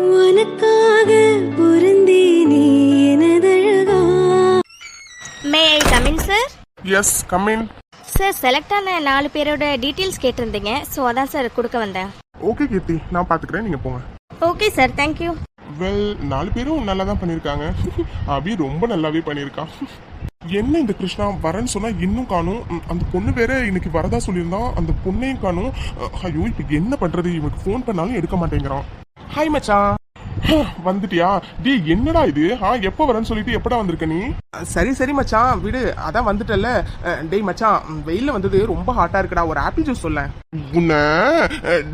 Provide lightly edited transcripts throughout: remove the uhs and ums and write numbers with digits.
உனக்காக பொருந்தேனே எனதழகா. May I come in sir? Yes come in. Sir select ஆன 4 பேரோட டீட்டெயில்ஸ் கேட்டிருந்தீங்க, ஸோ அதான் சார் கொடுக்க வந்தேன். ஓகே கீர்த்தி, நான் பார்த்துக்கிறேன், நீங்கள் போங்க. Okay sir, thank you. வெல் 4 பேரும் நல்லா தான் பண்ணியிருக்காங்க. அபி ரொம்ப நல்லாவே பண்ணியிருக்கான். என்ன இந்த கிருஷ்ணா வரேன்னு சொன்னா இன்னும் காணும். அந்த பொண்ணு வேற இன்னைக்கு வரதா சொல்லியிருந்தான், அந்த பொண்ணையும் காணும். ஐயோ இப்போ என்ன பண்றது, இவனுக்கு ஃபோன் பண்ணாலும் எடுக்க மாட்டேங்கிறான். ஹாய் மச்சான், வந்துட்டியா? டே என்னடா இது, எப்போ வரேன்னு சொல்லிட்டு எப்படா வந்திருக்க நீ? சரி சரி மச்சான் விடு, அதான் வந்துட்டல. டேய் மச்சான், வெயில்ல வந்தது ரொம்ப ஹாட்டா இருக்குடா, ஒரு ஆப்பிள் ஜூஸ் சொல்ல. உன்ன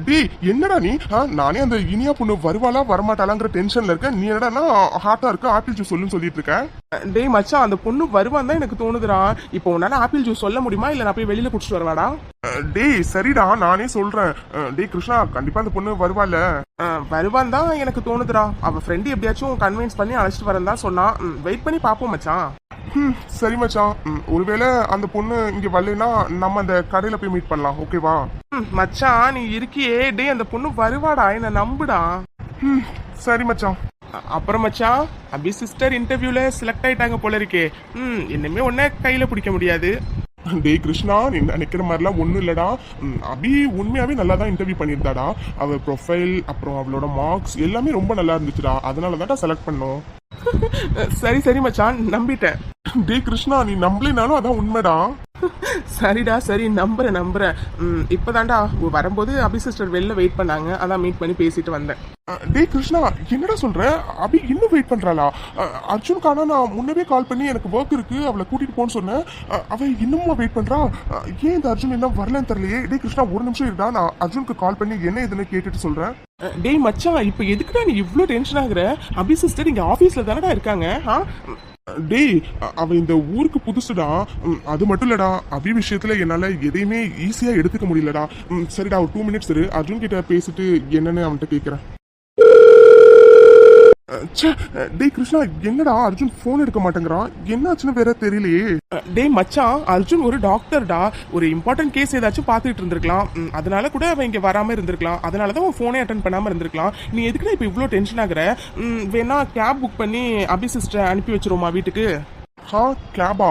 டே என்னடா நீ? நானே அந்த இனியா பொண்ணு வருவாளா வரமாட்டாளாங்கிற டென்ஷன்ல இருக்கேன். நீ என்னடா ஹாட்டா இருக்க ஆப்பிள் ஜூஸ் சொல்லுன்னு சொல்லிட்டு இருக்க? டேய் மச்சான், அந்த பொண்ணு வருவான் தான் எனக்கு தோணுதுடா. இப்போ உன்னால ஆப்பிள் ஜூஸ் சொல்ல முடியுமா, இல்ல நான் போய் வெளியில குடிச்சிட்டு வரவாடா? டேய் சரிடா, நானே சொல்றேன். டேய் கிருஷ்ணா, கண்டிப்பா அந்த பொண்ணு வருவாள்ல? வருவான் தான் எனக்கு தோணுதுடா. அவ ஃப்ரெண்டு எப்படியாச்சும் கன்வின்ஸ் பண்ணி அழைச்சிட்டு வரேன் தான் சொன்னா. வெயிட் பண்ணி பாப்போம் மச்சான். சரி மச்சான், ஒருவேளை அந்த பொண்ணு இங்க வரலைன்னா நம்ம அந்த கடையில போய் மீட் பண்ணலாம், ஓகேவா? மச்சான் நீ இருக்கியே, டேய் அந்த பொண்ணு வருவாடா, என்ன நம்புடா. சரி மச்சான். அப்புறம் மச்சான், அபி சிஸ்டர் இன்டர்வியூல செலக்ட் ஆயிட்டாங்க போல இருக்கே. இன்னுமே ஒன்ன கையில பிடிக்க முடியாது. டேய் கிருஷ்ணா, நீ நினைக்கிற மாதிரிலாம் ஒன்றும் இல்லடா. அபி உண்மையாவே நல்லா தான் இன்டர்வியூ பண்ணியிருந்தாடா. அவ ப்ரொஃபைல் அப்புறம் அவளோட மார்க்ஸ் எல்லாமே ரொம்ப நல்லா இருந்துச்சுடா. அதனால தான் செலக்ட் பண்ணோம். சரி சரி மச்சான், நம்பிட்டேன். டேய் கிருஷ்ணா, நீ நம்பலினாலும் அதான் உண்மைடா. சரிடா சரி, நம்புறேன். இப்பதான்டா வரும்போது அபி சிஸ்டர் வெளில வெயிட் பண்ணாங்க, அதான் மீட் பண்ணி பேசிட்டு வந்தேன். டேய் கிருஷ்ணா, என்னடா சொல்ற? அபி இன்னும் வெயிட் பண்றாளா? அர்ஜுனுக்கான நான் முன்னவே கால் பண்ணி எனக்கு ஒர்க் இருக்கு, அவளை கூட்டிட்டு போன்னு சொன்னேன். அவ இன்னுமா வெயிட் பண்றா? ஏன் இந்த அர்ஜுன் என்ன வரலன்னு தெரியலையே. டேய் கிருஷ்ணா, ஒரு நிமிஷம் இருடா, நான் அர்ஜுனுக்கு கால் பண்ணி என்ன இதுன்னு கேட்டுட்டு சொல்றேன். டேய் மச்சான், இப்ப எதுக்குடா நீ இவ்ளோ டென்ஷன் ஆகுற? அபி சிஸ்டர் இங்க ஆபீஸ்ல தானடா இருக்காங்க. டேய் அவ இந்த ஊருக்கு புதுசுடா. அது மட்டும் இல்லடா, அபி விஷயத்துல என்னால எதையுமே ஈஸியா எடுத்துக்க முடியலடா. சரிடா, ஒரு 2 மினிட்ஸ் இரு, அர்ஜுன் கிட்ட பேசிட்டு என்னன்னு அவன்கிட்ட கேக்குறேன். டேய் கிருஷ்ணா, என்னடா அர்ஜுன் போன் எடுக்க மாட்டேங்கிறான், என்னாச்சுன்னு வேற தெரியலையே. டேய் மச்சான், அர்ஜுன் ஒரு டாக்டர்டா, ஒரு இம்பார்ட்டன்ட் கேஸ் ஏதாச்சும் பாத்துட்டு இருந்திருக்கலாம். அதனால கூட அவன் இங்க வராம இருந்திருக்கலாம். அதனாலதான் அவன் போனே அட்டன் பண்ணாம இருந்திருக்கலாம். நீ எதுக்குடா இப்ப இவ்வளவு டென்ஷன் ஆகுற? வேணா கேப் புக் பண்ணி அபி சிஸ்டர் அனுப்பி வச்சிருவோமா வீட்டுக்கு? கேபா?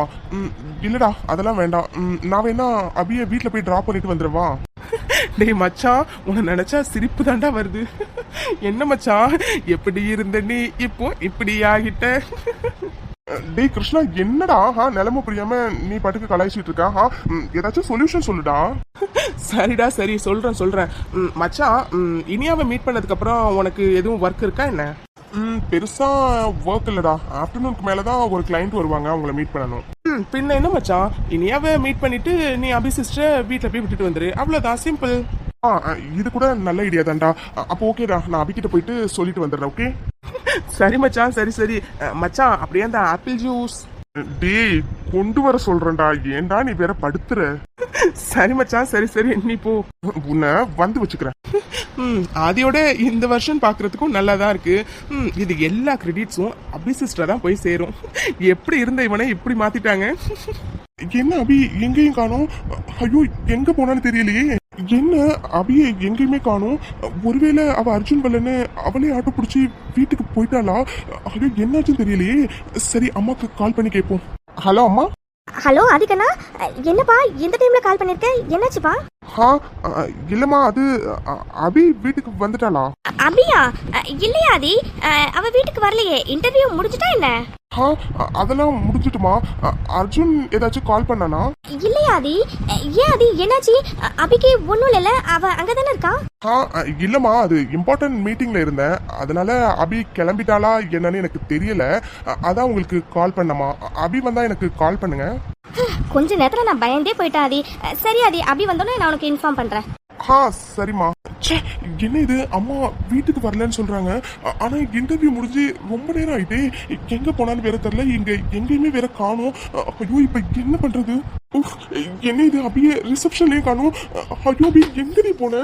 இல்லடா அதெல்லாம் வேண்டாம். நான் வேணா அபிய வீட்டுல போய் டிராப் பண்ணிட்டு வந்துடுவா. டேய் மச்சான், உன்னை நினைச்சா சிரிப்பு தாண்டா வருது. என்ன மச்சான், எப்படி இருந்த நீ இப்போ இப்படி ஆகிட்ட? டேய் கிருஷ்ணா, என்னடா நிலைமை புரியாம நீ பாட்டுக்கு கலாய்ச்சிட்டு இருக்கா? ஏதாச்சும் சொல்யூஷன் சொல்லுடா. சரிடா சரி, சொல்றேன். மச்சான், இனியாவை மீட் பண்ணதுக்கு அப்புறம் உனக்கு எதுவும் ஒர்க் இருக்கா என்ன? பெருசா ஒர்க் இல்லடா. ஆஃப்டர்நூனுக்கு மேலதான் ஒரு கிளைண்ட் வருவாங்க, அவங்கள மீட் பண்ணணும். பின்ன என்ன மச்சான், இனியாவை மீட் பண்ணிட்டு நீ அபி சிஸ்டர் வீட்டுல போய் விட்டுட்டு வந்துரு, அவ்வளவுதான், சிம்பிள். இது கூட நல்ல ஐடியா தான்டா. அப்போ ஓகேடா, நான் அபிகிட்ட போயிட்டு சொல்லிட்டு வந்துடுறேன். ஓகே சரி மச்சான், சரி மச்சான், அப்படியே அந்த ஆப்பிள் ஜூஸ். டேய் கொண்டு வர சொல்றேன்டா, ஏன்டா நீ வேற படுத்துற? சரி மச்சான், சரி நீ போ, உன்னை வந்து வச்சுக்கிறேன். ஆதியோட இந்த வருஷம் பாக்குறதுக்கும் நல்லாதான் இருக்கு. இது எல்லா கிரெடிட்ஸும் அபி சிஸ்டர் தான் போய் சேரும். எப்படி இருந்த இவனை இப்படி மாத்திட்டாங்க. என்ன அபி எங்கேயும் காணோம்? ஐயோ, எங்க போனான்னு தெரியலையே. என்ன அபியை எங்கேயுமே காணோம்? ஒருவேளை அவ அர்ஜுன் வரலன்னு அவளே ஆட்டோ பிடிச்சி வீட்டுக்கு போயிட்டாளா? ஐயோ, என்னாச்சுன்னு தெரியலையே. சரி, அம்மாக்கு கால் பண்ணி கேட்போம். ஹலோ அம்மா. ஹலோ ஆதிக்கண்ணா, என்னப்பா இந்த டைம்ல கால் பண்ணிருக்க, என்னாச்சுப்பா? இல்லம்மா, அது அபி வீட்டுக்கு வந்துட்டாளா? அபியா? இல்லையா ஆதி, அவ வீட்டுக்கு வரலையே. இன்டர்வியூ முடிஞ்சுட்டா என்ன? அதெல்லாம் முடிஞ்சிட்டுமா. அர்ஜுன் ஏதாச்சும் கால் பண்ணானா? இல்லையா ஆதி. ஏன் ஆதி, என்னாச்சு? அபிக்கு ஒண்ணும் இல்ல, அவ அங்கதானே இருக்கா. இல்லம்மா, அது இம்பார்ட்டன்ட் மீட்டிங்ல இருந்தேன், அதனால அபி கிளம்பிட்டாளா என்னன்னு எனக்கு தெரியல. அதான் உங்களுக்கு கால் பண்ணமா. அபி வந்தா எனக்கு கால் பண்ணுங்க. கொஞ்ச நேரத்துல நான் பயந்தே போயிட்டேன் ஆதி. சரி ஆதி, அபி வந்தோடனே நான் உனக்கு இன்ஃபார்ம் பண்றேன். சரிம்மா. என்ன இது, அம்மா வீட்டுக்கு வரலன்னு சொல்றாங்க. ஆனா இன்டர்வியூ முடிஞ்சு ரொம்ப நேரம் ஆயிட்டே, எங்க போனான்னு வேற தெரியல, இங்க எங்கேயுமே வேற காணோம். ஐயோ, இப்ப என்ன பண்றது? என்ன இது, அப்படியே ரிசப்ஷன்லயே காணோம். ஐயோ அபி, எங்க நீ போன?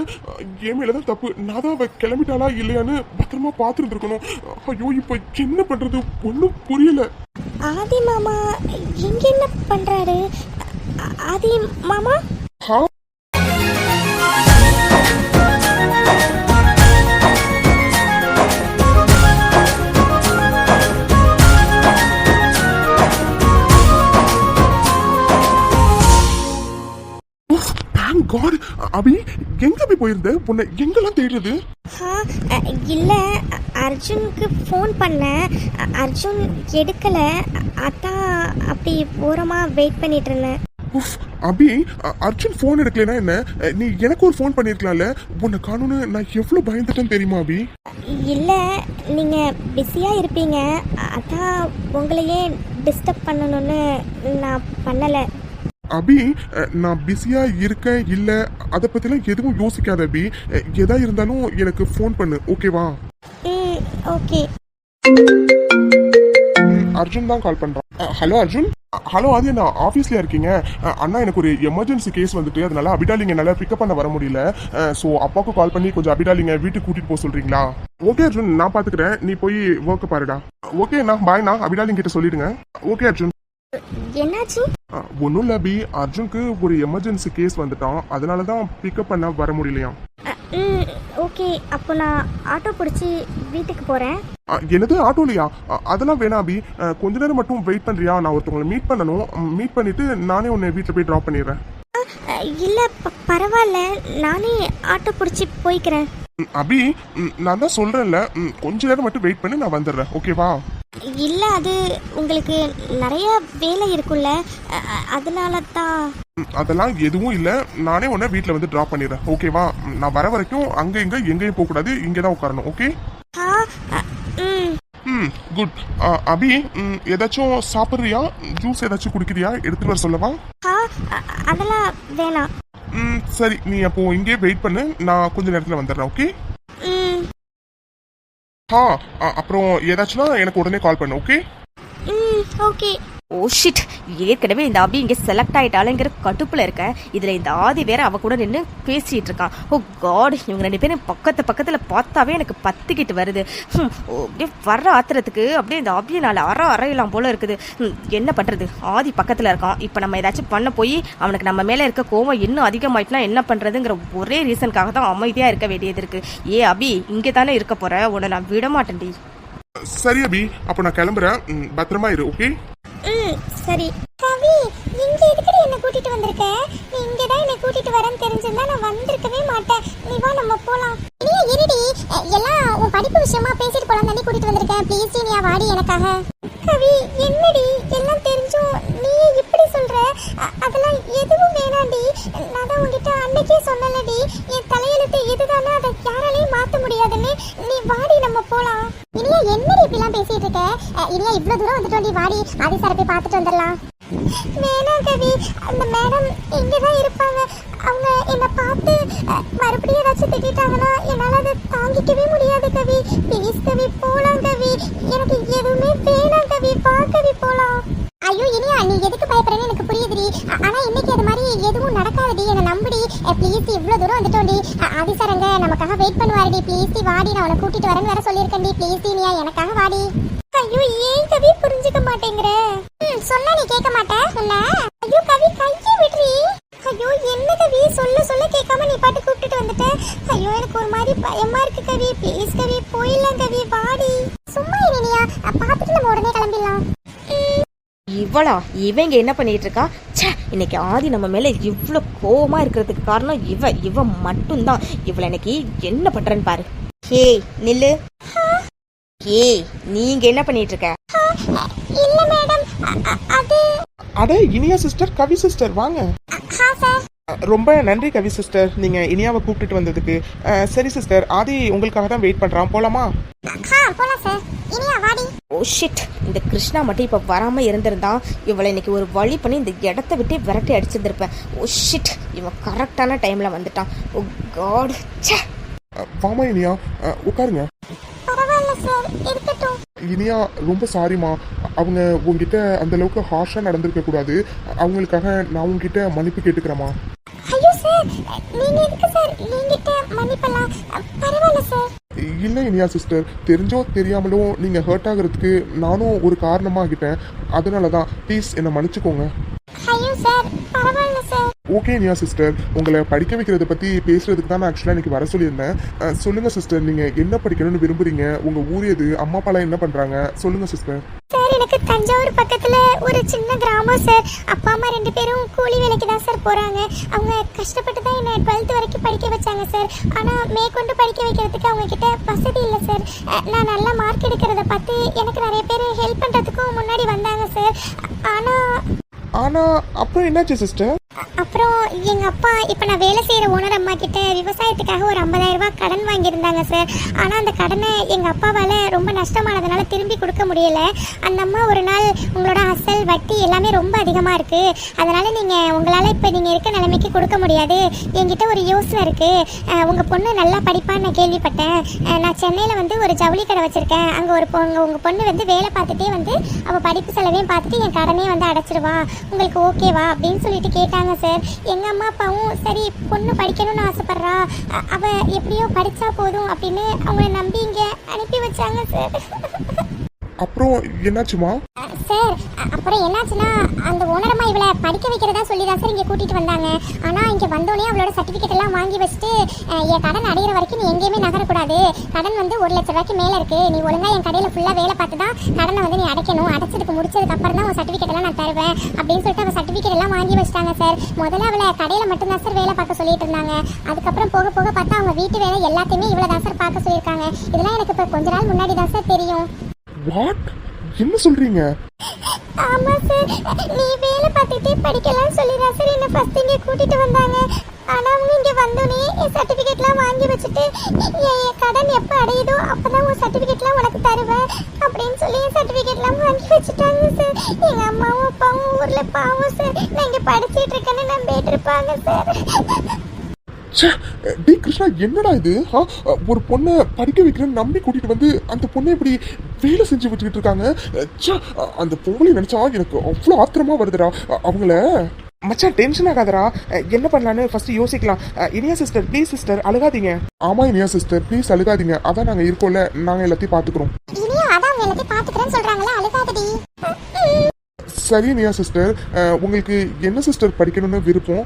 என் மேலதான் தப்பு, நான் தான் அவ கிளம்பிட்டாளா இல்லையான்னு பத்திரமா பாத்துருந்துருக்கணும். ஐயோ, இப்ப என்ன பண்றது, ஒன்னும் புரியல. ஆதி மாமா எங்க என்ன பண்றாரு? ஆதி மாமா எங்கடி போயிருந்த? உன்னை எங்கெல்லாம் தேடுறது? இல்லை, அர்ஜுனுக்கு ஃபோன் பண்ணேன். அர்ஜுன் எடுக்கல. அதான் அப்படி ஓரமாக வெயிட் பண்ணிட்டு இருந்தேன். உஃப், அபி, அர்ஜுன் ஃபோன் எடுக்கலைன்னா என்ன? நீ எனக்கு ஒரு ஃபோன் பண்ணிருக்கலாம்ல. உன்னை காணும்னு நான் எவ்வளவு பயந்துட்டேன்னு தெரியுமா அபி? இல்லை, நீங்கள் பிஸியாக இருப்பீங்க. அதான் உங்களையே டிஸ்டர்ப் பண்ணணும்னு நான் பண்ணலை. அபி, நான் பிஸியா இருக்கேன் இல்ல அதை பத்திலாம் எதுவும் யோசிக்காத அபி. எதா இருந்தாலும் எனக்கு ஃபோன் பண்ணு, ஓகேவா? ஓகே. அர்ஜுன் தான் கால் பண்றான். ஹலோ அர்ஜுன். ஹலோ ஆதி, நான் ஆஃபீஸ்ல இருக்கீங்க. அண்ணா, எனக்கு ஒரு எமர்ஜென்சி கேஸ் வந்துட்டு அதனால அபிடாலிங்க என்னால் பிக்கப் பண்ண வர முடியல. ஸோ அப்பாவுக்கு கால் பண்ணி கொஞ்சம் அபிடாலிங்க வீட்டுக்கு கூட்டிட்டு போக சொல்றீங்களா? ஓகே அர்ஜுன், நான் பாத்துக்கிறேன். நீ போய் ஒர்க்கை பாருடா. ஓகேண்ணா, பாய்ண்ணா. அபிடாலிங்க கிட்ட சொல்லிடுங்க. ஓகே அர்ஜுன். என்னாச்சு? ஒன்றும் இல்லை அபி, அர்ஜுனுக்கு ஒரு எமர்ஜென்சி கேஸ் வந்துட்டான். அதனால தான் பிக்கப் பண்ண வர முடியலையா? ஓகே, அப்போ நான் ஆட்டோ பிடிச்சி வீட்டுக்கு போகிறேன். எனது ஆட்டோலையா? அதெல்லாம் வேணாம் அபி. கொஞ்ச நேரம் மட்டும் வெயிட் பண்ணுறியா? நான் ஒருத்தவங்களை மீட் பண்ணணும். மீட் பண்ணிட்டு நானே உன்னை வீட்டில் போய் ட்ராப் பண்ணிடுறேன். இல்லை, பரவாயில்ல, நானே ஆட்டோ பிடிச்சி போய்க்கிறேன். அபி, நான் தான் சொல்கிறேன்ல, கொஞ்ச நேரம் மட்டும் வெயிட் பண்ணி நான் வந்துடுறேன், ஓகேவா? இல்லை, அது உங்களுக்கு நிறைய வேலை இருக்குல்ல, அதனால தான். அதெல்லாம் எதுவும் இல்லை. நானே உன்னை வீட்டில் வந்து ட்ராப் பண்ணிடுறேன், ஓகேவா? நான் வர வரைக்கும் அங்கே இங்கே எங்கேயும் போகக்கூடாது. இங்கே தான் உட்காரணும், ஓகே? குட். அபி, ஏதாச்சும் சாப்பிட்றியா? ஜூஸ் ஏதாச்சும் குடிக்கிறியா? எடுத்துட்டு வர சொல்லவா? அதெல்லாம் வேணாம். சரி, நீ அப்போ இங்கே வெயிட் பண்ணு. நான் கொஞ்ச நேரத்தில் வந்துடுறேன், ஓகே? அப்புறம் ஏதாச்சும்னா எனக்கு உடனே கால் பண்ணு, ஓகே? ஓகே. ஓ ஷிட், ஏற்கனவே இந்த அபி இங்கே செலக்ட் ஆகிட்டாளுங்கிற கடுப்பில் இருக்கேன். இதில் இந்த ஆதி வேற அவ கூட நின்று பேசிகிட்டு இருக்கான். ஓ காட், இவங்க 2 பேரும் பக்கத்தில் பார்த்தாவே எனக்கு பத்திக்கிட்டு வருது. அப்படியே வர்ற ஆத்திரத்துக்கு அப்படியே இந்த அபியை நாள் அறையலாம் போல இருக்குது. என்ன பண்ணுறது? ஆதி பக்கத்தில் இருக்கான். இப்போ நம்ம ஏதாச்சும் பண்ண போய் அவனுக்கு நம்ம மேலே இருக்க கோவம் இன்னும் அதிகமாயிட்டுனா என்ன பண்ணுறதுங்கிற ஒரே ரீசனுக்காக தான் அமைதியாக இருக்க வேண்டியது இருக்குது. ஏ அபி, இங்கே தானே இருக்க போகிற, உன்னை நான் விட மாட்டேன்டி. சரி அபி, அப்போ நான் கிளம்புறேன். பத்திரமா இரு, ஓகே? சரி. கவி, இங்க எதுக்கு என்ன கூட்டிட்டு வந்திருக்க? நீ இங்க தான் என்ன கூட்டிட்டு வரேன்னு தெரிஞ்சிருந்தா நான் வந்திருக்கவே மாட்டேன். நீ வா, நம்ம போலாம். நீ இருடி, எல்லாம் உன் படிப்பு விஷயமா பேசிட்டு போலாம் தானே கூட்டிட்டு வந்திருக்கேன். ப்ளீஸ் நீ வாடி எனக்காக. கவி, என்னடி எல்லாம் தெரிஞ்சும் நீ இப்படி சொல்ற? அதெல்லாம் எதுவும் வேணாண்டி. நான் தான் உன்கிட்ட அன்னைக்கே சொன்னலடி, என் தலையெழுத்து இதுதானே, அதை யாராலையும் மாத்த முடியாதுன்னு. நீ வாடி, நம்ம போலாம். இனியா, என்னடி இப்படிலாம் பேசிட்டு இருக்க? இனியா, இவ்வளவு தூரம் வந்துட்டு வாடி, ஆதி சாரை போய் பார்த்துட்டு வந்துடலாம். வேணாம் கவி, அந்த மேடம் இங்கதான் இருப்பாங்க. அவங்க என்னை பார்த்து மறுபடியும் ஏதாச்சும் திட்டாங்கன்னா என்னால் அதை தாங்கிக்கவே முடியாது கவி. ப்ளீஸ் கவி, போலாம் கவி. எனக்கு எதுவுமே வேணாம் கவி, வா கவி, போலாம். ஐயோ இனியா, நீ எதுக்கு பயப்படுறேன்னு எனக்கு புரியுதுடி. ஆனா இன்னைக்கு அது மாதிரி எதுவும் நடக்காதுடி, என்னை நம்புடி. ப்ளீஸ், இவ்வளவு தூரம் வந்துட்டோம்டி. ஆதி சார் அங்க நமக்காக வெயிட் பண்ணுவாருடி. ப்ளீஸ் வாடி, நான் உன்னை கூட்டிட்டு வரேன்னு வேற சொல்லியிருக்கேன்டி. ப்ளீஸ் இனியா, எனக்காக வாடி. ஐயோ, ஏன் கவி புரிஞ்சுக்க மாட்டேங்கிற? சொன்னா நீ கேட்க மாட்டேன் சொன்ன. ஐயோ கவி, கையை விடுறி. ஐயோ என்ன கவி, சொல்ல கேட்காம நீ பாட்டு கூப்பிட்டுட்டு வந்துட்ட. ஐயோ எனக்கு ஒரு மாதிரி பயமா இருக்கு கவி. ப்ளீஸ் கவி, போயிடலாம் கவி, வாடி. சும்மா இனியா, பார்த்துட்டு நம்ம உடனே கிளம்பிடலாம். இவளா? இவங்க என்ன பண்ணிட்டு இருக்கா? ச்சே, இன்னைக்கு ஆதி நம்ம மேல இவ்வளோ கோவமா இருக்கிறதுக்கு காரணம் இவ மட்டும்தான். இவளை இன்னைக்கு என்ன பண்றேன்னு பாரு. ஹே நில்லு. ஏய், நீங்க என்ன பண்ணிட்டு இருக்க? இல்ல மேடம், அது அட இனியா சிஸ்டர், கவி சிஸ்டர் வாங்க. ரொம்ப நன்றி கவி சிஸ்டர், நீங்க இனியாவை கூப்பிட்டுட்டு வந்ததுக்கு. சரி சிஸ்டர், ஆதி உங்களுக்காக தான் வெயிட் பண்றான், போலாமா? போலாம் சார். இனியா வாடி. ஓ ஷிட், இந்த கிருஷ்ணா மட்டும் இப்ப வராம இருந்திருந்தா இவளை இன்னைக்கு ஒரு வழி பண்ணி இந்த இடத்த விட்டு விரட்டி அடிச்சிருந்திருப்பேன். ஓ ஷிட், இவன் கரெக்டான டைம்ல வந்துட்டான். ஓ காட். ச்சே. வாமா இனியா, உட்காருங்க. பரவாயில்ல சார், இருக்கட்டும். இனியா, ரொம்ப சாரிமா. அவங்க உங்ககிட்ட அந்த அளவுக்கு ஹார்ஷா நடந்திருக்க கூடாது. அவங்களுக்காக நான் உங்ககிட்ட மன்னிப்பு கேட்டுக்கிறேமா. ஐயோ சார், நீங்க எதுக்கு சார் நீங்கிட்ட மன்னிப்பலாம்? பரவாயில்ல சார். இல்லை இனியா சிஸ்டர், தெரிஞ்சோ தெரியாமலோ நீங்க ஹர்ட் ஆகுறதுக்கு நானும் ஒரு காரணமாகிட்டேன். அதனால தான் ப்ளீஸ் என்னை மன்னிச்சுக்கோங்க. ஐயோ சார், பரவாயில்ல சார். ஓகே இனியா சிஸ்டர், உங்களை படிக்க வைக்கிறத பற்றி பேசுறதுக்கு தான் நான் ஆக்சுவலாக இன்னைக்கு வர சொல்லியிருந்தேன். சொல்லுங்கள் சிஸ்டர், நீங்கள் என்ன படிக்கணும்னு விரும்புறீங்க? உங்கள் ஊர் எது? அம்மா அப்பாலாம் என்ன பண்ணுறாங்க? சொல்லுங்கள் சிஸ்டர். சார், எனக்கு தஞ்சாவூர் பக்கத்துல ஒரு சின்ன கிராமம் சார். அப்பா அம்மா 2 பேரும் கூலி வேலைக்கு தான் சார் போறாங்க. அவங்க கஷ்டப்பட்டு தான் என்ன 12th வரைக்கும் படிக்க வச்சாங்க சார். ஆனா மேற்கொண்டு படிக்க வைக்கிறதுக்கு அவங்க கிட்ட வசதி இல்லை சார். நான் நல்ல மார்க் எடுக்கிறத பார்த்து எனக்கு நிறைய பேர் ஹெல்ப் பண்றதுக்கும் முன்னாடி வந்தாங்க சார். ஆனா அப்புறம் என்னாச்சு சிஸ்டர்? அப்புறம் எங்க அப்பா இப்ப நான் வேலை செய்யற ஓனர் அம்மா கிட்ட விவசாயத்துக்காக ஒரு 50,000 ரூபாய் கடன் வாங்கியிருந்தாங்க சார். ஆனா அந்த கடனை எங்க அப்பாவால ரொம்ப நஷ்டமானதுனால திரும்பி கொடுக்க முடியல. அந்த அம்மா ஒரு நாள் உங்களோட அசல் வட்டி எல்லாமே ரொம்ப அதிகமா இருக்கு, அதனால நீங்க உங்களால இப்ப நீங்க இருக்க நிலைமைக்கு கொடுக்க முடியாது, என்கிட்ட ஒரு யோசனை இருக்கு, உங்க பொண்ணு நல்லா படிப்பான்னு நான் கேள்விப்பட்டேன், நான் சென்னையில வந்து ஒரு ஜவுளி கடை வச்சிருக்கேன், அங்க ஒரு உங்க பொண்ணு வந்து வேலை பார்த்துட்டே வந்து அவ படிப்பு செலவையும் பார்த்துட்டு என் கடனே வந்து அடைச்சிருவா, உங்களுக்கு ஓகேவா அப்படின்னு சொல்லிட்டு கேட்டாங்க சார். எங்க அம்மா அப்பாவும் சரி பொண்ணு படிக்கணும்னு ஆசைப்படுறா, அவ எப்படியோ படிச்சா போதும் அப்படின்னு அவங்கள நம்பி இங்க அனுப்பி வச்சாங்க சார். அப்புறம் என்னாச்சுமா? சார் அப்புறம் என்னாச்சுன்னா அந்த ஓனரம்மா இவளை படிக்க வைக்கிறதா சொல்லி தான் சார் இங்கே கூட்டிட்டு வந்தாங்க. ஆனால் இங்கே வந்தோடனே அவளோட சர்டிஃபிகேட் எல்லாம் வாங்கி வச்சுட்டு என் கடன் அடையிற வரைக்கும் நீ எங்கேயுமே நகரக்கூடாது, கடன் வந்து 1 லட்ச ரூபாய்க்கு மேலே இருக்கு, நீ ஒழுங்கா என் கடையில் ஃபுல்லாக வேலை பார்த்து தான் கடனை வந்து நீ அடைக்கணும், அடைச்சதுக்கு முடிச்சதுக்கு அப்புறம் தான் உன் சர்டிஃபிகேட் எல்லாம் நான் தருவேன் அப்படின்னு சொல்லிட்டு அவள் சர்டிஃபிகேட் எல்லாம் வாங்கி வச்சிட்டாங்க சார். முதல்ல அவளை கடையில் மட்டும்தான் சார் வேலை பார்க்க சொல்லிட்டு இருந்தாங்க. அதுக்கப்புறம் போக போக பார்த்தா அவங்க வீட்டு வேலை எல்லாத்தையுமே இவ்வளோ தான் சார் பார்க்க சொல்லியிருக்காங்க. இதெல்லாம் எனக்கு இப்போ கொஞ்ச நாள் முன்னாடி தான் சார் தெரியும். வாட்? என்ன சொல்றீங்க? ஆமா சார், நீ வேலை பார்த்துட்டே படிக்கலாம் சொல்லிதான் சார் என்ன ஃபர்ஸ்ட் இங்கே கூட்டிட்டு வந்தாங்க. ஆனா அவங்க இங்க வந்தோடனே என் சர்டிபிகேட்லாம் வாங்கி வச்சுட்டு என் கடன் எப்போ அடையுதோ அப்பதான் உன் சர்டிபிகேட்லாம் உனக்கு தருவேன் அப்படின்னு சொல்லி என் சர்டிபிகேட்லாம் வாங்கி வச்சுட்டாங்க சார். எங்க அம்மாவும் அப்பாவும் ஊர்ல பாவம் சார், நான் இங்க படிச்சிட்டு இருக்கேன்னு நம்பிட்டு இருப்பாங்க சார். டே கிருஷ்ணா, என்னடா இது? ஒரு பொண்ணை படிக்க வைக்கிறேன்னு நம்பி கூட்டிட்டு வந்து அந்த பொண்ணை இப்படி வேலை செஞ்சு விட்டுக்கிட்டு இருக்காங்க. அந்த பொங்கலை நினைச்சா எனக்கு அவ்வளோ ஆத்திரமா வருதுடா. அவங்கள மச்சான் டென்ஷன் ஆகாதரா, என்ன பண்ணலான்னு ஃபர்ஸ்ட் யோசிக்கலாம். இனியா சிஸ்டர் ப்ளீஸ் சிஸ்டர் அழுகாதீங்க. ஆமா இனியா சிஸ்டர் ப்ளீஸ் அழுகாதீங்க, அதான் நாங்க இருக்கோம்ல, நாங்க எல்லாத்தையும் பாத்துக்கிறோம். இனியா அதான் எல்லாத்தையும் பாத்துக்கிறேன்னு சொல்றாங்களா, அழுகாதடி. சரி இனியா சிஸ்டர், உங்களுக்கு என்ன சிஸ்டர் படிக்கணும்னு விருப்பம்?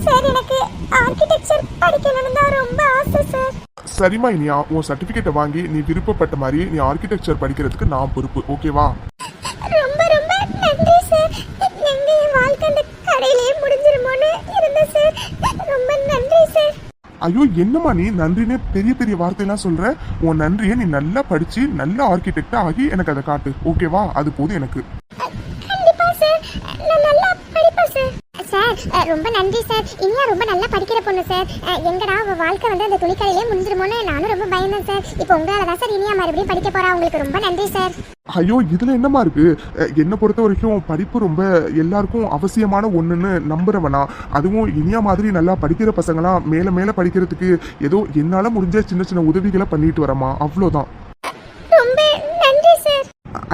சார் எனக்கு ஆர்க்கிடெக்சர் படிக்கணும்னு தான் ரொம்ப ஆசை சார். சரிம்மா இனியா, உன் சர்டிபிகேட்டை வாங்கி நீ விருப்பப்பட்ட மாதிரி நீ ஆர்கிடெக்சர் படிக்கிறதுக்கு நான் பொறுப்பு, ஓகேவா? ரொம்ப ரொம்ப நன்றி சார். எங்க என் வாழ்க்கை அந்த கடையிலேயே முடிஞ்சிருமோன்னு இருந்தேன் சார். ரொம்ப நன்றி சார். ஐயோ என்னம்மா நீ நன்றினே பெரிய பெரிய வார்த்தையெல்லாம் சொல்ற. உன் நன்றியை நீ நல்லா படிச்சு நல்ல ஆர்கிடெக்டா ஆகி எனக்கு அதை காட்டு, ஓகேவா? அது போதும் எனக்கு. கண்டிப்பா சார், நான் நல்லா படிப்பேன் சார். சார் ரொம்ப நன்றி சார். இனியா ரொம்ப நல்லா படிக்கிற பொண்ணு சார். எங்கடா அவ வாழ்க்கை வந்து அந்த துணிக்கடையிலே முடிஞ்சிருமோன்னு நானும் ரொம்ப பயந்தேன் சார். இப்போ உங்களால தான் சார் இனியா மறுபடியும் படிக்க போறா. உங்களுக்கு ரொம்ப நன்றி சார். ஐயோ இதுல என்னமா இருக்கு? என்னை பொறுத்த வரைக்கும் படிப்பு ரொம்ப எல்லாருக்கும் அவசியமான ஒண்ணுன்னு நம்புறவனா. அதுவும் இனியா மாதிரி நல்லா படிக்கிற பசங்களாம் மேல மேல படிக்கிறதுக்கு ஏதோ என்னால முடிஞ்ச சின்ன சின்ன உதவிகளை பண்ணிட்டு வரமா, அவ்வளோதான். ரொம்ப நன்றி சார்.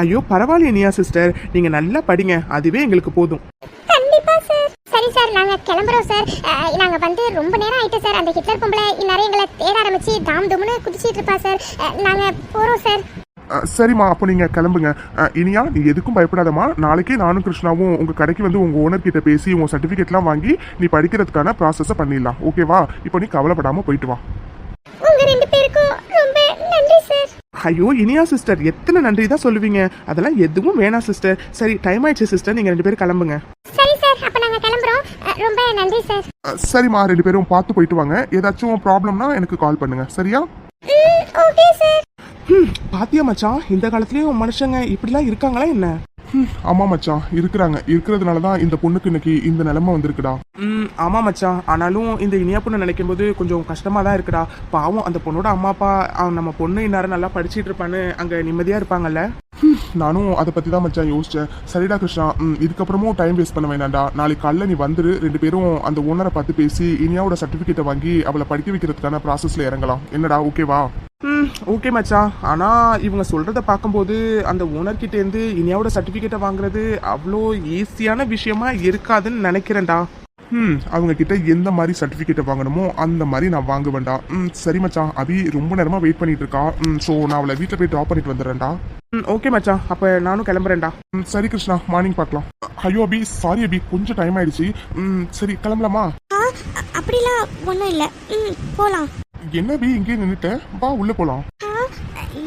ஐயோ பரவாயில்ல இனியா சிஸ்டர், நீங்க நல்லா படிங்க, அதுவே எங்களுக்கு போதும். கண்டிப்பா சார். சரி சார், நாங்க கிளம்புறோம் சார். நாங்க வந்து ரொம்ப நேரம் ஆயிட்டு சார். அந்த ஹிட்லர் பொம்பளை இந்நேரம் எங்களை தேட ஆரம்பிச்சு தாம் தும்னு குதிச்சிட்டு இருப்பா சார். நாங்க போறோம் சார். சரிம்மா, அப்போ நீங்க கிளம்புங்க. இனியா நீ எதுக்கும் பயப்படாதம்மா. நாளைக்கே நானும் கிருஷ்ணாவும் உங்க கடைக்கு வந்து உங்க ஓனர் கிட்ட பேசி உங்க சர்டிபிகேட்லாம் வாங்கி நீ படிக்கிறதுக்கான ப்ராசஸை பண்ணிடலாம், ஓகேவா? இப்போ நீ கவலைப்படாம போயிட்டு வா. உங்க 2 பேருக்கும் ரொம்ப நன்றி சார். ஐயோ இனியா சிஸ்டர் எத்தனை நன்றி தான் சொல்லுவீங்க, அதெல்லாம் எதுவும் வேணாம் சிஸ்டர். சரி டைம் ஆயிடுச்சு சிஸ்டர், நீங்க 2 பேரும் கிளம்புங்க. சரி சார், அப்ப நாங்க கிளம்புறோம். ரொம்ப நன்றி சார். சரிம்மா, 2 பேரும் பார்த்து போயிட்டு வாங்க. ஏதாச்சும் ப்ராப்ளம்னா எனக்கு கால் பண்ணுங்க, சரியா? Okay sir. பாத்தியா மச்சான், இந்த காலத்துலயும் மனுஷங்க இப்படிலாம் இருக்காங்களா என்ன? ஆமா மச்சான், இருக்கிறதுனால தான் இந்த பொண்ணுக்கு இன்னைக்கு இந்த நிலைமை வந்திருக்குடா. ஆமா மச்சான், ஆனாலும் இந்த இனியா பொண்ணு நினைக்கும் போது கொஞ்சம் கஷ்டமா தான் இருக்குடா. பாவம் அந்த பொண்ணோட அம்மா அப்பா நம்ம பொண்ணு இந்நேரம் நல்லா படிச்சிட்டு இருப்பான்னு அங்க நிம்மதியா இருப்பாங்கல்ல. நானும் அதை பத்தி தான் மச்சான் யோசிச்சேன். சரிடா கிருஷ்ணா, இதுக்கப்புறமும் டைம் வேஸ்ட் பண்ண வேணாண்டா. நாளைக்கு காலைல நீ வந்துரு, 2 பேரும் அந்த ஓனரை பார்த்து பேசி இனியாவோட சர்டிபிகேட்டை வாங்கி அவளை படிக்க வைக்கிறதுக்கான ப்ராசஸ்ல இறங்கலாம். என்னடா ஓகேவா? ஓகே மச்சான், ஆனா இவங்க சொல்றத பார்க்கும்போது அந்த ஓனர் கிட்ட இருந்து இனியாவோட சர்டிபிகேட்டை வாங்குறது அவ்வளோ ஈஸியான விஷயமா இருக்காதுன்னு நினைக்கிறேன்டா. அவங்க கிட்ட எந்த மாதிரி சர்டிபிகேட்டை வாங்கணுமோ அந்த மாதிரி நான் வாங்க வேண்டாம். சரி மச்சான், அபி ரொம்ப நேரமா வெயிட் பண்ணிட்டு இருக்கா. ஸோ நான் அவளை வீட்டில் போய் ட்ராப் பண்ணிட்டு வந்துடுறேன்டா. ஓகே மச்சான், அப்ப நானும் கிளம்புறேன்டா. சரி கிருஷ்ணா, மார்னிங் பார்க்கலாம். ஐயோ அபி சாரி அபி, கொஞ்சம் டைம் ஆயிடுச்சு. சரி கிளம்பலாமா? அப்படிலாம் ஒன்றும் இல்லை, போகலாம். என்ன பி இங்கே நின்றுட்ட, வா உள்ள போலாம்.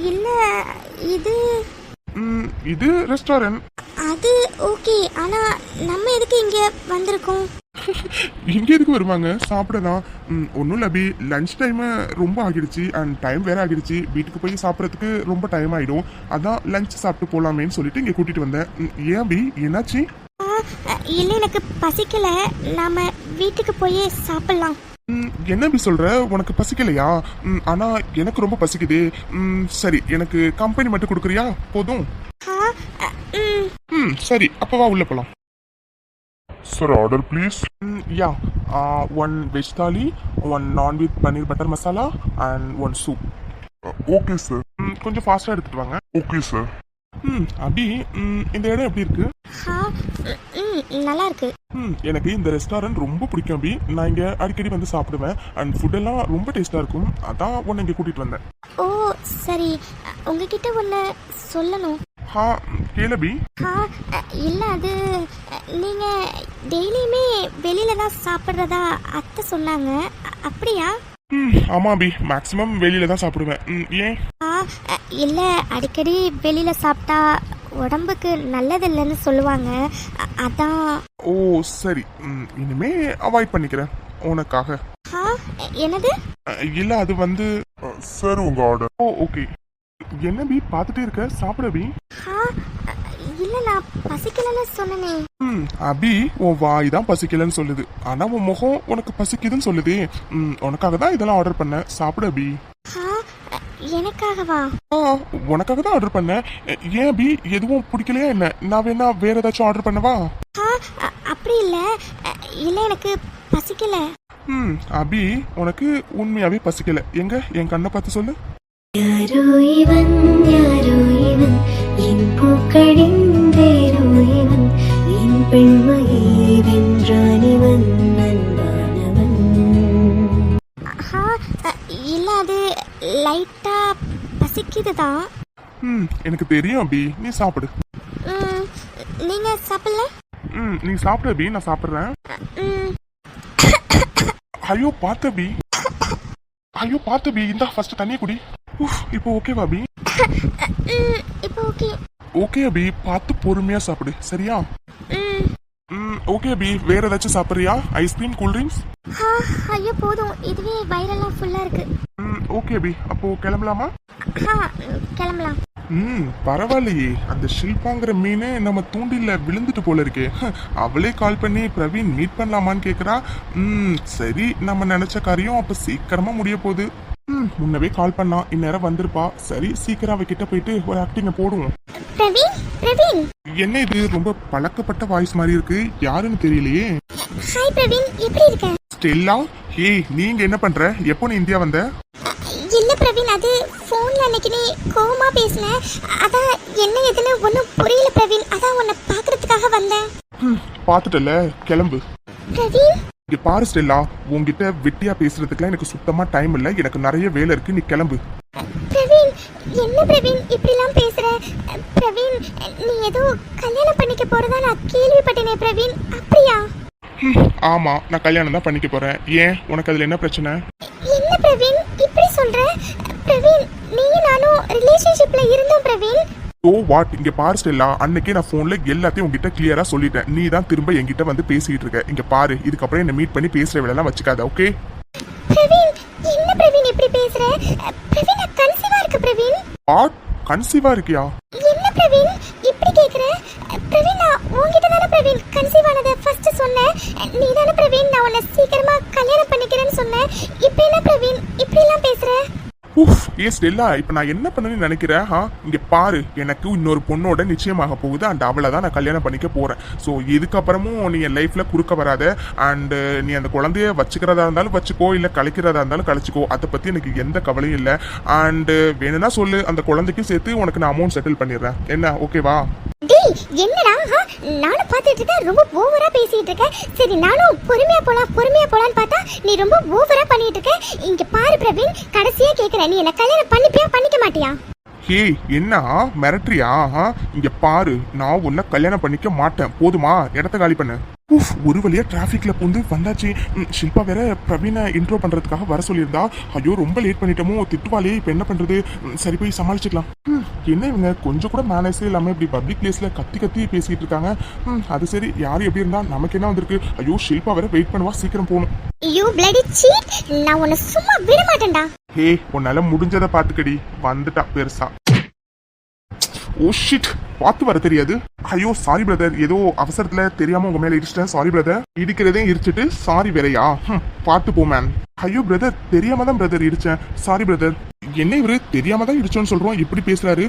இல்லை இது இது ரெஸ்டாரண்ட். அது ஓகே, ஆனா நம்ம எதுக்கு இங்க வந்திருக்கோம்? இங்க எதுக்கு வருவாங்க? சாப்பிடலாம். ஒன்றும் இல்லை அபி, லஞ்ச் டைம் ரொம்ப ஆகிடுச்சு அண்ட் டைம் வேற ஆகிடுச்சு. வீட்டுக்கு போய் சாப்பிட்றதுக்கு ரொம்ப டைம் ஆகிடும். அதான் லஞ்ச் சாப்பிட்டு போகலாமேன்னு சொல்லிட்டு இங்கே கூட்டிகிட்டு வந்தேன். ஏன் அபி, என்னாச்சு? இல்லை, எனக்கு பசிக்கல. நாம வீட்டுக்கு போய் சாப்பிடலாம். என்ன அபி சொல்ற? உனக்கு பசிக்கலையா? ஆனா எனக்கு ரொம்ப பசிக்குது. சரி, எனக்கு கம்பெனி மட்டும் கொடுக்குறியா? போதும். சரி, அப்போ வா உள்ள போலாம். Sir order please. Yeah, 1 veg thali, 1 naan with paneer butter masala and 1 soup. Okay sir. கொஞ்சம் ஃபாஸ்ட்டாக எடுத்துட்டு வாங்க. Okay sir. அபி, இந்த இடம் எப்படி இருக்கு? நல்லா இருக்கு. எனக்கு இந்த ரெஸ்டாரண்ட் ரொம்ப பிடிக்கும் அபி. நான் இங்கே அடிக்கடி வந்து சாப்பிடுவேன் அண்ட் ஃபுட்டெல்லாம் ரொம்ப டேஸ்ட்டாக இருக்கும். அதான் உன்னை இங்கே கூட்டிகிட்டு வந்தேன். ஓ சரி, உங்ககிட்ட ஒன்று சொல்லணும். கேளபி. இல்லை, அது நீங்கள் டெய்லியுமே வெளியில தான் சாப்பிட்றதா அத்தை சொன்னாங்க. அப்படியா? ஆமாம் அபி, மேக்ஸிமம் வெளியில தான் சாப்பிடுவேன். ஏன்? இல்லை, அடிக்கடி வெளியில சாப்பிட்டா உடம்புக்கு நல்லதில்லைன்னு சொல்லுவாங்க. அதான். ஓ சரி, இனிமே அவாய்ட் பண்ணிக்கிறேன் உனக்காக. என்னது? இல்லை, அது வந்து சார் உங்க ஆர்டர். ஓ ஓகே. என்ன பி பார்த்துட்டே இருக்க? சாப்பிட பி. இல்லை, நான் பசிக்கலன்னு சொன்னனே. அபி, உன் வாய் தான் பசிக்கலன்னு சொல்லுது, ஆனா உன் முகம் உனக்கு பசிக்குதுன்னு சொல்லுதே. உனக்காக தான் இதெல்லாம் ஆர்டர் பண்ணேன். சாப்பிட பி. எனக்காகவா? உனக்காக தான் ஆர்டர் பண்ணேன். ஏன் பி, எதுவும் பிடிக்கலையா என்ன? நான் வேணா வேற ஏதாச்சும் ஆர்டர் பண்ணவா? அப்படி இல்லை. இல்லை, எனக்கு பசிக்கல. அபி, உனக்கு உண்மையாவே பசிக்கல. எங்க என் கண்ணை பார்த்து சொல்லு. யாரோ இவன் என் பூக்களின் வேரோ இவன், என் பெண்மையை வென்றான் இவன், அன்பானவன். இல்லை, அது லைட்டா பசிக்குதுதான். எனக்கு தெரியும் அபி, நீ சாப்பிடு. நீங்க சாப்பிடல? நீ சாப்பிடு அபி, நான் சாப்பிடுறேன். ஐயோ பார்த்த பி, இந்தா ஃபர்ஸ்ட் தண்ணியை குடி. இப்போ ஓகேவா அபி? இப்போ ஓகே. ஓகே அபி, பார்த்து பொறுமையா சாப்பிடு, சரியா? ஓகே அபி, வேற ஏதாச்சும் சாப்பிட்றியா? Ice cream, cool drinks? ஐயோ போதும், இதுவே வயிறெல்லாம் ஃபுல்லா இருக்கு. ஓகே அபி, அப்போ கிளம்பலாமா? கிளம்பலாம். பரவாயில்லையே, அந்த ஷில்பாங்கிற மீன் நம்ம தூண்டில விழுந்துட்டு போல இருக்கே. அவளே கால் பண்ணி பிரவீன் மீட் பண்ணலாமான்னு கேக்குறா. சரி, நம்ம நினைச்ச காரியம் அப்ப சீக்கிரமா முடிய போகுது. முன்னவே கால் பண்ணா, இந்நேரம் வந்திருப்பா. சரி, சீக்கிரம் அவகிட்ட போயிட்டு ஒரு ஆக்டிங்க போடுவோம். பிரவீன், என்ன இது ரொம்ப பழக்கப்பட்ட வாய்ஸ் மாதிரி இருக்கு, யாருன்னு தெரியலையே. ஹாய் பிரவீன், எப்படி இருக்க? ஸ்டெல்லா, ஏய் நீங்க என்ன பண்ற? எப்போ நீ இந்தியா வந்த? இல்ல பிரவீன், அது போன்ல அன்னைக்கு நீ கோவமா பேசின. அதான் என்ன எதுன்னு ஒன்னும் புரியல பிரவீன். அதான் உன்னை பாக்குறதுக்காக வந்தேன். பாத்துட்டல, கிளம்பு. பிரவீன், இங்க பாரு ஸ்டெல்லா, உங்ககிட்ட வெட்டியா பேசுறதுக்குலாம் எனக்கு சுத்தமா டைம் இல்ல. எனக்கு நிறைய வேலை இருக்கு, நீ கிளம்பு. பிரவீன், என்ன பிரவீன் இப்படிலாம் பேசுற? பிரவீன், நீ ஏதோ கல்யாணம் பண்ணிக்க போறதா நான் கேள்விப்பட்டேனே பிரவீன், அப்படியா? ஆமா, நான் கல்யாணம் தான் பண்ணிக்க போறேன். ஏன், உனக்கு அதுல என்ன பிரச்சனை? என்ன பிரவீன் இப்படி சொல்ற? பிரவீன், நீ நானும் ரிலேஷன்ஷிப்ல இருந்தோம் பிரவீன். Oh what? இங்க பாரு ஸ்டெல்லா, அன்னைக்கே நான் போன்ல எல்லாத்தையும் உங்ககிட்ட கிளியரா சொல்லிட்டேன். நீ தான் திரும்ப என்கிட்ட வந்து பேசிட்டு இருக்க. இங்க பாரு, இதுக்கப்புறம் என்ன மீட் பண்ணி பேசுற வேலை எல்லாம் வச்சுக்காத, ஓகே? பிரவீன், என்ன பிரவீன் இப்படி பேசுற? பிரவீன், நான் கன்சீவா இருக்கு பிரவீன். வாட்? கன்சீவா இருக்கியா? என்ன பிரவீன் இப்படி கேக்குற? பிரவீன், நான் உன்கிட்ட தானே பிரவீன் கன்சீவ் ஆனதை ஃபர்ஸ்ட் சொன்னேன். நீ தானே பிரவீன் நான் உன்னை சீக்கிரமா கல்யாணம் பண்ணிக்கிறேன்னு சொன்னேன். இப்போ என்ன பிரவீன் இப்படி எல்லாம் பேசுற? ஏ ஸ்டெல்லா, இப்ப நான் என்ன பண்ணணும்னு நினைக்கிறேன்? இங்க பாரு, எனக்கு இன்னொரு பொண்ணோட நிச்சயமாக போகுது அண்ட் அவளை தான் நான் கல்யாணம் பண்ணிக்க போறேன். ஸோ இதுக்கப்புறமும் நீ என் லைஃப்ல குறுக்க வராத. அண்ட் நீ அந்த குழந்தைய வச்சுக்கிறதா இருந்தாலும் வச்சுக்கோ, இல்ல கழிக்கிறதா இருந்தாலும் கழிச்சுக்கோ. அதை பத்தி எனக்கு எந்த கவலையும் இல்லை. அண்ட் வேணும்னா சொல்லு, அந்த குழந்தைக்கும் சேர்த்து உனக்கு நான் அமௌண்ட் செட்டில் பண்ணிடுறேன். என்ன, ஓகேவா? டேய், என்னடா நானும் பார்த்துட்டு இருக்கேன், ரொம்ப ஓவரா பேசிட்டு இருக்க. சரி, நானும் பொறுமையா போலான்னு பார்த்தா நீ ரொம்ப ஓவரா பண்ணிட்டு இருக்க. இங்க பாரு பிரவீன், கடைசியா கேக்குறேன், நீ என்ன கல்யாணம் பண்ணிப்பியா பண்ணிக்க மாட்டியா? ஏய், என்ன மிரட்டுறியா? இங்க பாரு, நான் உன்னை கல்யாணம் பண்ணிக்க மாட்டேன். போதுமா? இடத்த காலி பண்ணு. ஒரு வழியா டிராஃபிக்ல பூந்து வந்தாச்சு. ஷில்பா வேற பிரவீனை இன்ட்ரோ பண்றதுக்காக வர சொல்லியிருந்தா. ஐயோ ரொம்ப லேட் பண்ணிட்டோமோ, திட்டுவாளே, இப்ப என்ன பண்றது? சரி போய் சமாளிச்சுக்கலாம். என்ன இவங்க கொஞ்சம் கூட மேனஸே இல்லாம இப்படி பப்ளிக் பிளேஸ்ல கத்தி கத்தி பேசிட்டு இருக்காங்க. அது சரி, யாரு எப்படி இருந்தா நமக்கு என்ன வந்திருக்கு? ஐயோ ஷில்பா வேற வெயிட் பண்ணுவா, சீக்கிரம் போகணும். யூ பிளடி சீட், நான் உன்னை சும்மா விட மாட்டேன்டா. ஹே, உன்னால முடிஞ்சதை பாத்துக்கடி. வந்துட்டா பெருசா. ஓ ஷிட், பார்த்து வர தெரியாது. ஐயோ சாரி பிரதர், ஏதோ அவசரத்துல தெரியாம உங்க மேல இடிச்சிட்டேன். Sorry brother. இடிக்கிறதே இடிச்சிட்டு சாரி வேறையா? பார்த்து போ மேன். ஐயோ பிரதர், தெரியாம தான் பிரதர் இடிச்சேன். Sorry brother. என்ன இவரு தெரியாம தான் இடிச்சோன்னு சொல்றோம், இப்படி பேசுறாரு.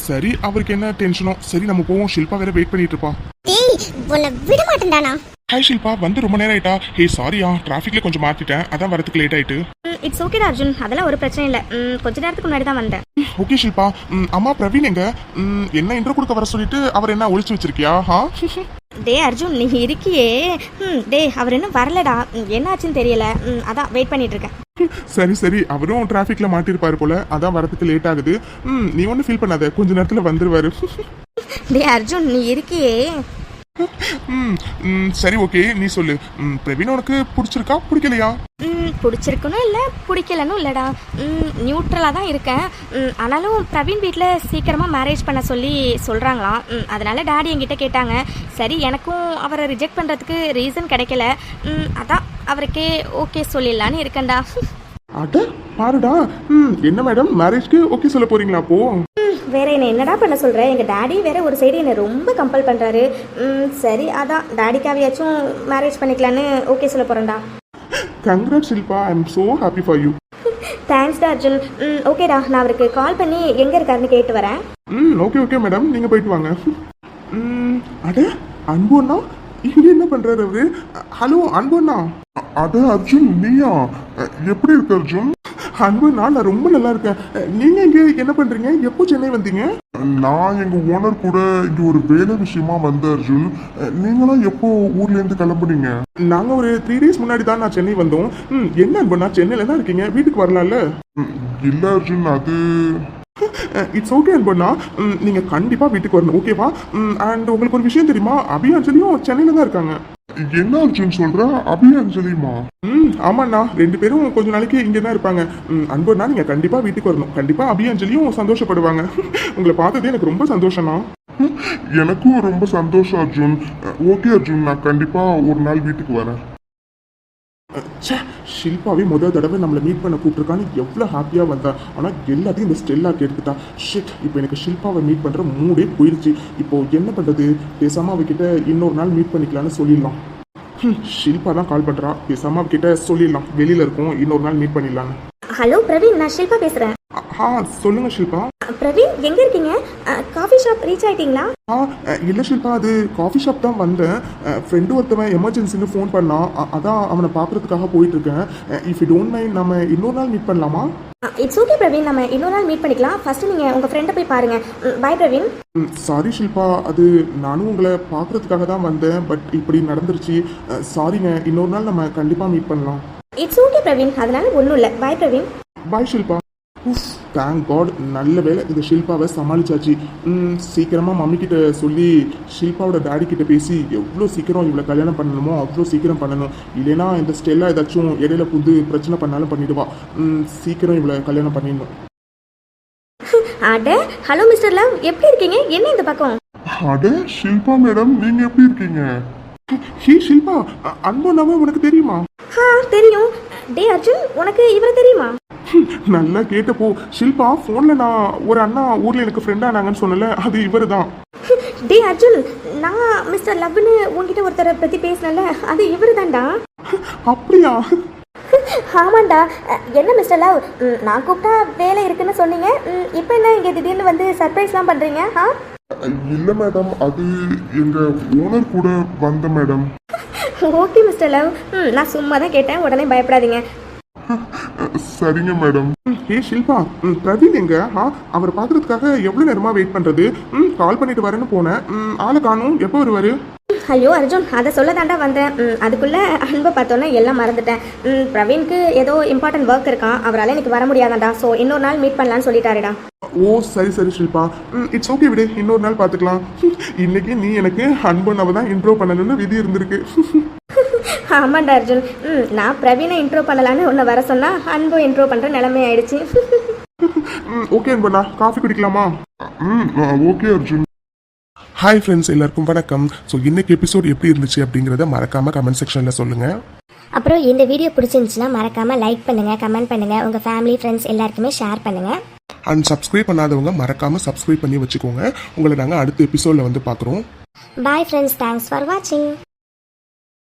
சரி, அவருக்கு என்ன டென்ஷனோ? சரி நம்ம போவோம், ஷில்பா வேற வெயிட் பண்ணிட்டு இருப்பா. டேய், உன்னை விட மாட்டேன்டானா. ஹாய் ஷில்பா, வந்து ரொம்ப நேரம் ஆயிட்டா? ஹே சாரியா, டிராஃபிக்ல கொஞ்சம் மாட்டிட்டேன், அதான் வரதுக்கு லேட் ஆயிட்டு. இட்ஸ் ஓகேடா அர்ஜுன், அதெல்லாம் ஒரு பிரச்சனை இல்லை. கொஞ்ச நேரத்துக்கு முன்னாடி தான் வந்தேன். ஓகே ஷில்பா. அம்மா பிரவீன் எங்க? என்ன இன்ட்ரோ கொடுக்க வர சொல்லிட்டு அவர் என்ன ஒளிச்சு வச்சிருக்கியா? டே அர்ஜுன், நீ இருக்கியே. டே அவர் இன்னும் வரலடா, என்னாச்சுன்னு தெரியல. அதான் வெயிட் பண்ணிட்டு இருக்கேன். சரி சரி, அவரும் டிராஃபிக்ல மாட்டிருப்பாரு போல, அதான் வரதுக்கு லேட் ஆகுது. நீ ஒன்றும் ஃபீல் பண்ணாத, கொஞ்ச நேரத்துல வந்துருவாரு. டே அர்ஜுன், நீ இருக்கியே. சரி ஓகே, நீ சொல்லு. பிரவீன் உனக்கு பிடிச்சிருக்கா பிடிக்கலையா? பிடிச்சிருக்கணும் இல்லை பிடிக்கலன்னு இல்லைடா, நியூட்ரலாக தான் இருக்கேன். ஆனாலும் பிரவீன் வீட்டில் சீக்கிரமாக மேரேஜ் பண்ண சொல்கிறாங்களாம். அதனால டாடி என்கிட்ட கேட்டாங்க. சரி, எனக்கும் அவரை ரிஜெக்ட் பண்ணுறதுக்கு ரீசன் கிடைக்கல. அதான் அவருக்கே ஓகே சொல்லிடலான்னு இருக்கேன்டா. அட பாருடா. என்ன மேடம், மேரேஜ்க்கு ஓகே சொல்ல போறீங்களா அப்போ? வேற என்னடா பண்ண சொல்கிறேன்? எங்கள் டாடி வேற ஒரு சைடு என்னை ரொம்ப கம்பல் பண்ணுறாரு. சரி, அதான் டாடிக்காவையாச்சும் மேரேஜ் பண்ணிக்கலான்னு ஓகே சொல்ல போகிறேன்டா. Congrats Shilpa, I am so happy for you. தேங்க்ஸ்டா அர்ஜுன். ஓகேடா, நான் அவருக்கு கால் பண்ணி எங்கே இருக்காருன்னு கேட்டு வரேன். ஓகே ஓகே மேடம், நீங்கள் போயிட்டு வாங்க. அட அன்புண்ணா, இங்க என்ன பண்றாரு அவரு? ஹலோ அன்புண்ணா. அட அர்ஜுன், நீயா? எப்படி இருக்க அர்ஜுன்? அன்புண்ணா, நான் ரொம்ப நல்லா இருக்கேன். நீங்க இங்க என்ன பண்றீங்க? எப்போ சென்னை வந்தீங்க? நான் எங்க ஓனர் கூட இங்க ஒரு வேலை விஷயமா வந்தேன் அர்ஜுன். நீங்களாம் எப்போ ஊர்ல இருந்து கிளம்புனீங்க? நாங்க ஒரு 3 days முன்னாடி தான் நான் சென்னை வந்தோம். என்ன அன்புண்ணா, சென்னையில தான் இருக்கீங்க, வீட்டுக்கு வரலாம்ல? இல்ல அர்ஜுன், அது இட்ஸ் ஓகே அன்புண்ணா, நீங்க கண்டிப்பா வீட்டுக்கு வரணும், ஓகேவா? அண்ட் உங்களுக்கு ஒரு விஷயம் தெரியுமா, அபியாஞ்சலியும் சென்னையில தான் இருக்காங்க. என்ன அர்ஜுன் சொல்ற? அபியாஞ்சலிமா? ஆமாண்ணா, 2 பேரும் கொஞ்ச நாளைக்கு இங்கே தான் இருப்பாங்க. அன்புண்ணா, நீங்க கண்டிப்பா வீட்டுக்கு வரணும். கண்டிப்பா அபியாஞ்சலியும் சந்தோஷப்படுவாங்க. உங்களை பார்த்ததே எனக்கு ரொம்ப சந்தோஷம்ண்ணா. எனக்கும் ரொம்ப சந்தோஷம் அர்ஜுன். ஓகே அர்ஜுன், நான் கண்டிப்பா ஒரு நாள் வீட்டுக்கு வரேன். ஷில்பாவே முதல் தடவை நம்மளை மீட் பண்ண கூப்பிட்டுருக்கான்னு எவ்வளோ ஹாப்பியாக வந்தா. ஆனால் எல்லாத்தையும் இந்த ஸ்டெல்லாக்கு எடுத்துட்டா. ஷிட், இப்போ எனக்கு ஷில்பாவை மீட் பண்ணுற மூடே போயிடுச்சு. இப்போ என்ன பண்ணுறது? பேசாமல் அவகிட்ட இன்னொரு நாள் மீட் பண்ணிக்கலான்னு சொல்லிடலாம். ஷில்பா தான் கால் பண்ணுறா, பேசாமல் அவகிட்ட சொல்லிடலாம், வெளியில் இருக்கும், இன்னொரு நாள் மீட் பண்ணிடலான்னு. ஹலோ பிரவீன், நான் ஷில்பா பேசுகிறேன். சொல்லுங்க ஷில்பா. பிரவீன் எங்கே இருக்கீங்க? காஃபி ஷாப் ரீச் ஆயிட்டீங்களா? இல்லை ஷில்பா, அது காஃபி ஷாப் தான் வந்தேன். ஃப்ரெண்டு ஒருத்தவன் எமர்ஜென்சின்னு ஃபோன் பண்ணான், அதான் அவனை பார்க்குறதுக்காக போயிட்டுருக்கேன். இஃப் யூ டோன்ட் மைண்ட், நம்ம இன்னொரு நாள் மீட் பண்ணலாமா? இட்ஸ் ஓகே பிரவீன், நம்ம இன்னொரு நாள் மீட் பண்ணிக்கலாம். ஃபர்ஸ்ட் நீங்கள் உங்கள் ஃப்ரெண்டை போய் பாருங்கள். பாய் பிரவீன். சாரி ஷில்பா, அது நானும் உங்களை பார்க்குறதுக்காக தான் வந்தேன், பட் இப்படி நடந்துருச்சு. சாரிங்க, இன்னொரு நாள் நம்ம கண்டிப்பாக மீட் பண்ணலாம். இட்ஸ் ஓகே பிரவீன், அதனால ஒன்றும் இல்லை. பாய் பிரவீன். பாய் ஷில்பா. தேங்க் காட், நல்ல வேலை இந்த ஷில்பாவை சமாளிச்சாச்சு. சீக்கிரமாக மம்மி கிட்ட சொல்லி ஷில்பாவோட டாடி கிட்ட பேசி எவ்வளோ சீக்கிரம் இவளை கல்யாணம் பண்ணணுமோ அவ்வளோ சீக்கிரம் பண்ணணும். இல்லைன்னா இந்த ஸ்டெல்லா ஏதாச்சும் இடையில புது பிரச்சனை பண்ணாலும் பண்ணிடுவா. சீக்கிரம் இவளை கல்யாணம் பண்ணிடணும். அட ஹலோ மிஸ்டர் லவ், எப்படி இருக்கீங்க? என்ன இந்த பக்கம்? அட ஷில்பா மேடம், நீங்க எப்படி இருக்கீங்க? ஹே ஷில்பா, அன்புண்ணாவே உனக்கு தெரியுமா? தெரியும். டே அர்ஜுன், உனக்கு இவரை தெரியுமா? நல்லா கேட்டப்போ ஷில்பா, ஃபோனில் நான் ஒரு அண்ணா ஊரில் எனக்கு ஃப்ரெண்டானாங்கன்னு சொன்னல, அது இவர் தான். டே அர்ஜுன், நான் மிஸ்டர் லவ்னு உங்ககிட்ட ஒருத்தரை பற்றி பேசினல, அது இவர் தான்டா. அப்படியா? ஆமாண்டா. என்ன மிஸ்டர் லவ், நான் கூப்பிட்டா வேலை இருக்குன்னு சொன்னீங்க, இப்போ என்ன இங்கே திடீர்னு வந்து சர்ப்ரைஸ்லாம் பண்ணுறீங்க? இல்ல மேடம், அது எங்க ஓனர் கூட வந்த மேடம். ஓகே மிஸ்டர் லவ், நான் சும்மா தான் கேட்டேன், உடனே பயப்படாதீங்க. சரிங்க மேடம். ஏ ஷில்பா, பிரவீன் எங்க? அவரை பார்க்கறதுக்காக எவ்வளோ நேரமா வெயிட் பண்றது? கால் பண்ணிட்டு வரேன்னு போனேன், ஆளை காணும், எப்போ வருவாரு? ஐயோ அர்ஜுன், அதை சொல்ல தாண்டா வந்தேன். அதுக்குள்ளே அன்பை பார்த்தோன்னே எல்லாம் மறந்துட்டேன். பிரவீனுக்கு ஏதோ இம்பார்ட்டன்ட் ஒர்க் இருக்கான், அவரால் எனக்கு வர முடியாதாண்டா. ஸோ இன்னொரு நாள் மீட் பண்ணலான்னு சொல்லிட்டாருடா. ஓ சரி சரி ஷில்பா இட்ஸ் ஓகே விடு, இன்னொரு நாள் பார்த்துக்கலாம். இன்னைக்கு நீ எனக்கு அன்பனவை தான் இன்ட்ரோ பண்ணணும்னு விதி இருந்திருக்கு. ஆமாண்டா அர்ஜுன். நான் பிரவீனை இன்ட்ரோ பண்ணலான்னு உன்னை வர சொன்னா அன்பு இன்ட்ரோ பண்ற நிலைமை ஆயிடுச்சு. ஓகே அன்பனா, காஃபி குடிக்கலாமா? ஓகே அர்ஜுன். ஹாய் ஃப்ரெண்ட்ஸ், எல்லாருக்கும் வணக்கம். ஸோ இன்னைக்கு எபிசோட் எப்படி இருந்துச்சு அப்படிங்கிறத மறக்காம கமெண்ட் செக்ஷனில் சொல்லுங்க. அப்புறம் இந்த வீடியோ பிடிச்சிருந்துச்சுன்னா மறக்காம லைக் பண்ணுங்க, கமெண்ட் பண்ணுங்க, உங்க ஃபேமிலி ஃப்ரெண்ட்ஸ் எல்லாருக்குமே ஷேர் பண்ணுங்க. அண்ட் சப்ஸ்கிரைப் பண்ணாதவங்க மறக்காம சப்ஸ்கிரைப் பண்ணி வச்சுக்கோங்க. உங்களை நாங்கள் அடுத்த எபிசோடில் வந்து பார்க்குறோம். பாய் ஃப்ரெண்ட்ஸ், தேங்க்ஸ் ஃபார் வாட்சிங்.